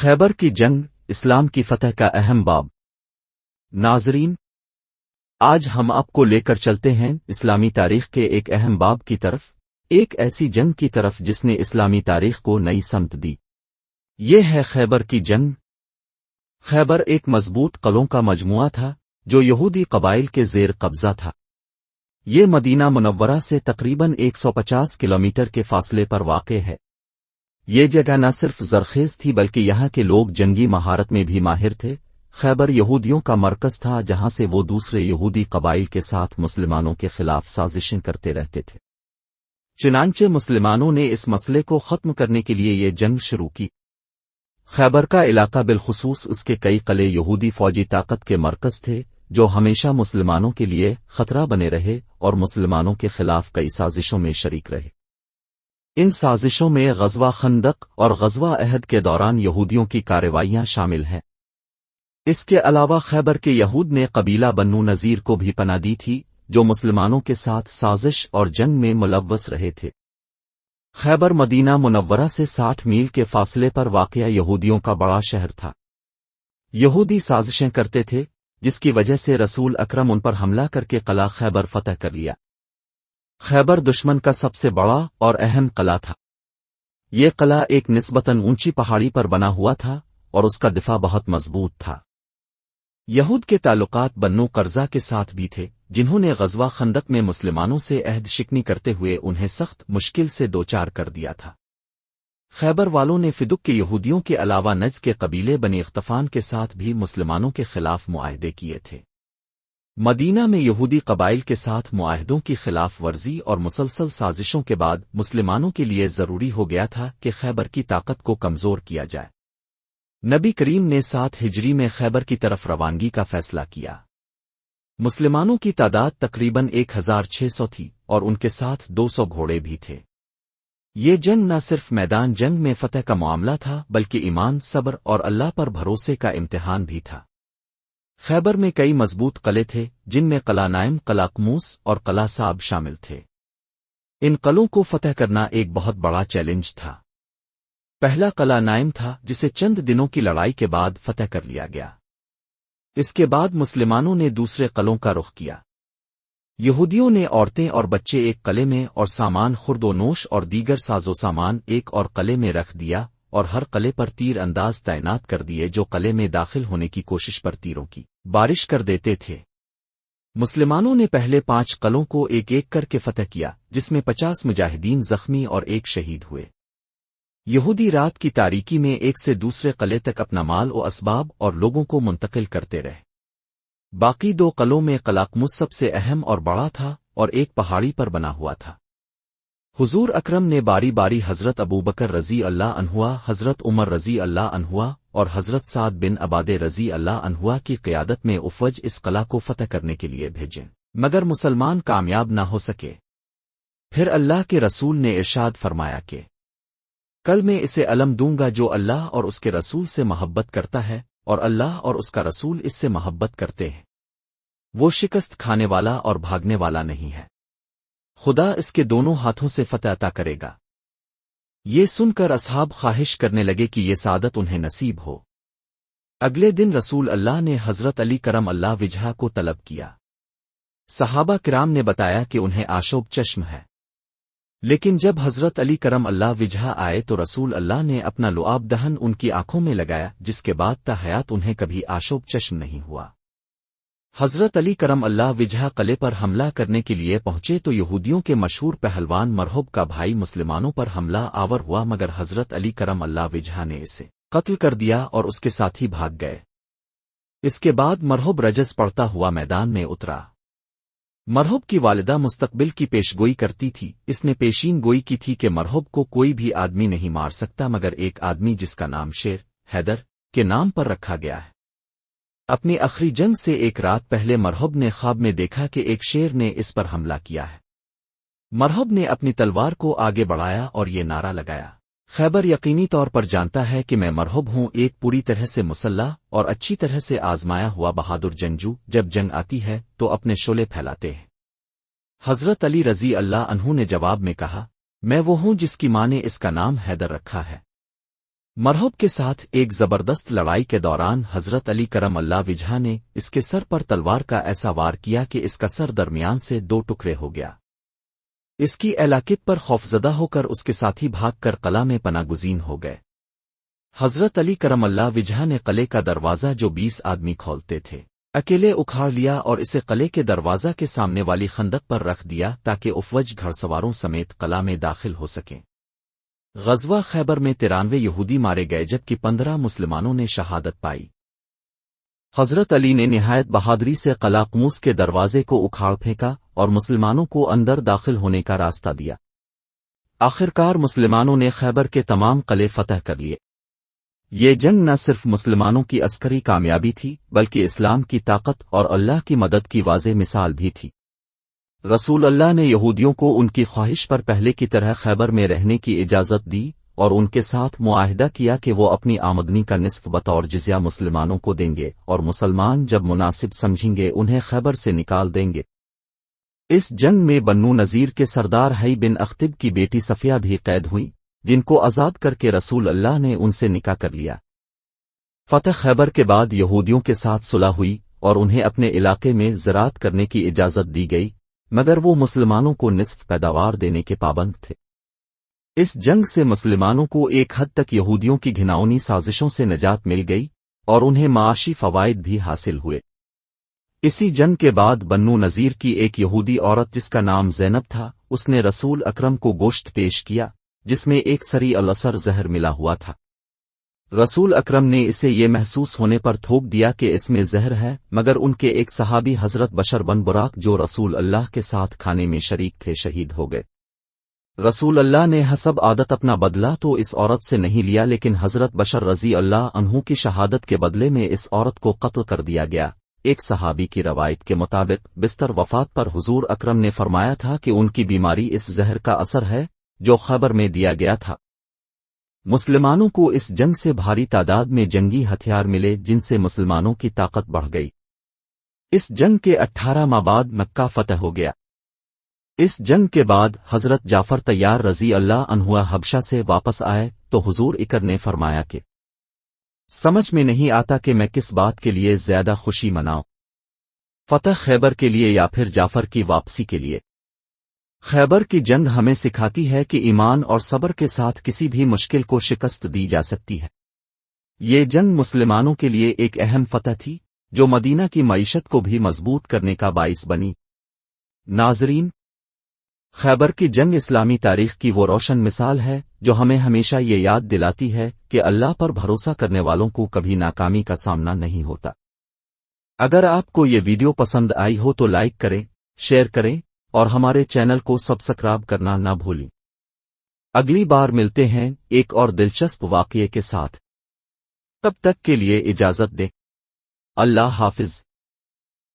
خیبر کی جنگ اسلام کی فتح کا اہم باب۔ ناظرین، آج ہم آپ کو لے کر چلتے ہیں اسلامی تاریخ کے ایک اہم باب کی طرف، ایک ایسی جنگ کی طرف جس نے اسلامی تاریخ کو نئی سمت دی۔ یہ ہے خیبر کی جنگ۔ خیبر ایک مضبوط قلعوں کا مجموعہ تھا جو یہودی قبائل کے زیر قبضہ تھا۔ یہ مدینہ منورہ سے تقریباً 150 کلومیٹر کے فاصلے پر واقع ہے۔ یہ جگہ نہ صرف زرخیز تھی بلکہ یہاں کے لوگ جنگی مہارت میں بھی ماہر تھے۔ خیبر یہودیوں کا مرکز تھا جہاں سے وہ دوسرے یہودی قبائل کے ساتھ مسلمانوں کے خلاف سازشیں کرتے رہتے تھے۔ چنانچہ مسلمانوں نے اس مسئلے کو ختم کرنے کے لیے یہ جنگ شروع کی۔ خیبر کا علاقہ بالخصوص اس کے کئی قلعے یہودی فوجی طاقت کے مرکز تھے جو ہمیشہ مسلمانوں کے لیے خطرہ بنے رہے اور مسلمانوں کے خلاف کئی سازشوں میں شریک رہے۔ ان سازشوں میں غزوہ خندق اور غزوہ احد کے دوران یہودیوں کی کارروائیاں شامل ہیں۔ اس کے علاوہ خیبر کے یہود نے قبیلہ بنو نذیر کو بھی پناہ دی تھی جو مسلمانوں کے ساتھ سازش اور جنگ میں ملوث رہے تھے۔ خیبر مدینہ منورہ سے 60 میل کے فاصلے پر واقع یہودیوں کا بڑا شہر تھا۔ یہودی سازشیں کرتے تھے جس کی وجہ سے رسول اکرم ان پر حملہ کر کے قلعہ خیبر فتح کر لیا۔ خیبر دشمن کا سب سے بڑا اور اہم قلعہ تھا۔ یہ قلعہ ایک نسبتاً اونچی پہاڑی پر بنا ہوا تھا اور اس کا دفاع بہت مضبوط تھا۔ یہود کے تعلقات بنو قرظہ کے ساتھ بھی تھے جنہوں نے غزوہ خندق میں مسلمانوں سے عہد شکنی کرتے ہوئے انہیں سخت مشکل سے دوچار کر دیا تھا۔ خیبر والوں نے فدق کے یہودیوں کے علاوہ نجد کے قبیلے بنی غطفان کے ساتھ بھی مسلمانوں کے خلاف معاہدے کیے تھے۔ مدینہ میں یہودی قبائل کے ساتھ معاہدوں کی خلاف ورزی اور مسلسل سازشوں کے بعد مسلمانوں کے لیے ضروری ہو گیا تھا کہ خیبر کی طاقت کو کمزور کیا جائے۔ نبی کریم نے 7 ہجری میں خیبر کی طرف روانگی کا فیصلہ کیا۔ مسلمانوں کی تعداد تقریباً 1600 تھی اور ان کے ساتھ 200 گھوڑے بھی تھے۔ یہ جنگ نہ صرف میدان جنگ میں فتح کا معاملہ تھا بلکہ ایمان، صبر اور اللہ پر بھروسے کا امتحان بھی تھا۔ خیبر میں کئی مضبوط قلعے تھے جن میں قلعہ نائم، قلعہ قموس اور قلعہ صعب شامل تھے۔ ان قلعوں کو فتح کرنا ایک بہت بڑا چیلنج تھا۔ پہلا قلعہ نائم تھا جسے چند دنوں کی لڑائی کے بعد فتح کر لیا گیا۔ اس کے بعد مسلمانوں نے دوسرے قلعوں کا رخ کیا۔ یہودیوں نے عورتیں اور بچے ایک قلعے میں اور سامان خرد و نوش اور دیگر ساز و سامان ایک اور قلعے میں رکھ دیا اور ہر قلعے پر تیر انداز تعینات کر دیے جو قلعے میں داخل ہونے کی کوشش پر تیروں کی بارش کر دیتے تھے۔ مسلمانوں نے پہلے 5 قلعوں کو ایک ایک کر کے فتح کیا جس میں 50 مجاہدین زخمی اور 1 شہید ہوئے۔ یہودی رات کی تاریکی میں ایک سے دوسرے قلعے تک اپنا مال و اسباب اور لوگوں کو منتقل کرتے رہے۔ باقی 2 قلعوں میں قلعہ قموس سب سے اہم اور بڑا تھا اور ایک پہاڑی پر بنا ہوا تھا۔ حضور اکرم نے باری باری حضرت ابوبکر رضی اللہ عنہ، حضرت عمر رضی اللہ عنہ اور حضرت سعد بن عبادہ رضی اللہ عنہ کی قیادت میں افواج اس قلعہ کو فتح کرنے کے لیے بھیجیں مگر مسلمان کامیاب نہ ہو سکے۔ پھر اللہ کے رسول نے ارشاد فرمایا کہ کل میں اسے علم دوں گا جو اللہ اور اس کے رسول سے محبت کرتا ہے اور اللہ اور اس کا رسول اس سے محبت کرتے ہیں، وہ شکست کھانے والا اور بھاگنے والا نہیں ہے، خدا اس کے دونوں ہاتھوں سے فتح عطا کرے گا۔ یہ سن کر اصحاب خواہش کرنے لگے کہ یہ سعادت انہیں نصیب ہو۔ اگلے دن رسول اللہ نے حضرت علی کرم اللہ وجہہ کو طلب کیا۔ صحابہ کرام نے بتایا کہ انہیں آشوب چشم ہے، لیکن جب حضرت علی کرم اللہ وجہہ آئے تو رسول اللہ نے اپنا لعاب دہن ان کی آنکھوں میں لگایا جس کے بعد تا حیات انہیں کبھی آشوب چشم نہیں ہوا۔ حضرت علی کرم اللہ وجہہ قلعے پر حملہ کرنے کے لیے پہنچے تو یہودیوں کے مشہور پہلوان مرہب کا بھائی مسلمانوں پر حملہ آور ہوا مگر حضرت علی کرم اللہ وجہہ نے اسے قتل کر دیا اور اس کے ساتھی بھاگ گئے۔ اس کے بعد مرہب رجز پڑتا ہوا میدان میں اترا۔ مرہب کی والدہ مستقبل کی پیشگوئی کرتی تھی، اس نے پیشین گوئی کی تھی کہ مرہب کو کوئی بھی آدمی نہیں مار سکتا مگر ایک آدمی جس کا نام شیر حیدر کے نام پر رکھا گیا ہے۔ اپنی آخری جنگ سے ایک رات پہلے مرہب نے خواب میں دیکھا کہ ایک شیر نے اس پر حملہ کیا ہے۔ مرہب نے اپنی تلوار کو آگے بڑھایا اور یہ نعرہ لگایا، خیبر یقینی طور پر جانتا ہے کہ میں مرہب ہوں، ایک پوری طرح سے مسلح اور اچھی طرح سے آزمایا ہوا بہادر جنگجو جب جنگ آتی ہے تو اپنے شعلے پھیلاتے ہیں۔ حضرت علی رضی اللہ عنہ نے جواب میں کہا، میں وہ ہوں جس کی ماں نے اس کا نام حیدر رکھا ہے۔ مرحب کے ساتھ ایک زبردست لڑائی کے دوران حضرت علی کرم اللہ وجہ نے اس کے سر پر تلوار کا ایسا وار کیا کہ اس کا سر درمیان سے دو ٹکڑے ہو گیا۔ اس کی ہلاکت پر خوفزدہ ہو کر اس کے ساتھی بھاگ کر قلعہ میں پناہ گزین ہو گئے۔ حضرت علی کرم اللہ وجہ نے قلعے کا دروازہ جو 20 آدمی کھولتے تھے اکیلے اکھاڑ لیا اور اسے قلعے کے دروازہ کے سامنے والی خندق پر رکھ دیا تاکہ افوج گھڑ سواروں سمیت قلعہ میں داخل ہو سکیں۔ غزوہ خیبر میں 93 یہودی مارے گئے جبکہ 15 مسلمانوں نے شہادت پائی۔ حضرت علی نے نہایت بہادری سے قلعہ قموس کے دروازے کو اکھاڑ پھینکا اور مسلمانوں کو اندر داخل ہونے کا راستہ دیا۔ آخرکار مسلمانوں نے خیبر کے تمام قلعے فتح کر لیے۔ یہ جنگ نہ صرف مسلمانوں کی عسکری کامیابی تھی بلکہ اسلام کی طاقت اور اللہ کی مدد کی واضح مثال بھی تھی۔ رسول اللہ نے یہودیوں کو ان کی خواہش پر پہلے کی طرح خیبر میں رہنے کی اجازت دی اور ان کے ساتھ معاہدہ کیا کہ وہ اپنی آمدنی کا نصف بطور جزیہ مسلمانوں کو دیں گے اور مسلمان جب مناسب سمجھیں گے انہیں خیبر سے نکال دیں گے۔ اس جنگ میں بنو نذیر کے سردار حی بن اخطب کی بیٹی صفیہ بھی قید ہوئی جن کو آزاد کر کے رسول اللہ نے ان سے نکاح کر لیا۔ فتح خیبر کے بعد یہودیوں کے ساتھ صلح ہوئی اور انہیں اپنے علاقے میں زراعت کرنے کی اجازت دی گئی مگر وہ مسلمانوں کو نصف پیداوار دینے کے پابند تھے۔ اس جنگ سے مسلمانوں کو ایک حد تک یہودیوں کی گھناؤنی سازشوں سے نجات مل گئی اور انہیں معاشی فوائد بھی حاصل ہوئے۔ اسی جنگ کے بعد بنو نذیر کی ایک یہودی عورت جس کا نام زینب تھا اس نے رسول اکرم کو گوشت پیش کیا جس میں ایک سری الاسر زہر ملا ہوا تھا۔ رسول اکرم نے اسے یہ محسوس ہونے پر تھوک دیا کہ اس میں زہر ہے مگر ان کے ایک صحابی حضرت بشر بن براق جو رسول اللہ کے ساتھ کھانے میں شریک تھے شہید ہو گئے۔ رسول اللہ نے حسب عادت اپنا بدلہ تو اس عورت سے نہیں لیا لیکن حضرت بشر رضی اللہ عنہ کی شہادت کے بدلے میں اس عورت کو قتل کر دیا گیا۔ ایک صحابی کی روایت کے مطابق بستر وفات پر حضور اکرم نے فرمایا تھا کہ ان کی بیماری اس زہر کا اثر ہے جو خیبر میں دیا گیا تھا۔ مسلمانوں کو اس جنگ سے بھاری تعداد میں جنگی ہتھیار ملے جن سے مسلمانوں کی طاقت بڑھ گئی۔ اس جنگ کے 18 ماہ بعد مکہ فتح ہو گیا۔ اس جنگ کے بعد حضرت جعفر طیار رضی اللہ عنہ حبشہ سے واپس آئے تو حضور اکر نے فرمایا کہ سمجھ میں نہیں آتا کہ میں کس بات کے لیے زیادہ خوشی مناؤں، فتح خیبر کے لیے یا پھر جعفر کی واپسی کے لیے۔ خیبر کی جنگ ہمیں سکھاتی ہے کہ ایمان اور صبر کے ساتھ کسی بھی مشکل کو شکست دی جا سکتی ہے۔ یہ جنگ مسلمانوں کے لیے ایک اہم فتح تھی جو مدینہ کی معیشت کو بھی مضبوط کرنے کا باعث بنی۔ ناظرین، خیبر کی جنگ اسلامی تاریخ کی وہ روشن مثال ہے جو ہمیں ہمیشہ یہ یاد دلاتی ہے کہ اللہ پر بھروسہ کرنے والوں کو کبھی ناکامی کا سامنا نہیں ہوتا۔ اگر آپ کو یہ ویڈیو پسند آئی ہو تو لائک کریں، شیئر کریں اور ہمارے چینل کو سبسکرائب کرنا نہ بھولیں۔ اگلی بار ملتے ہیں ایک اور دلچسپ واقعے کے ساتھ، تب تک کے لیے اجازت دیں۔ اللہ حافظ۔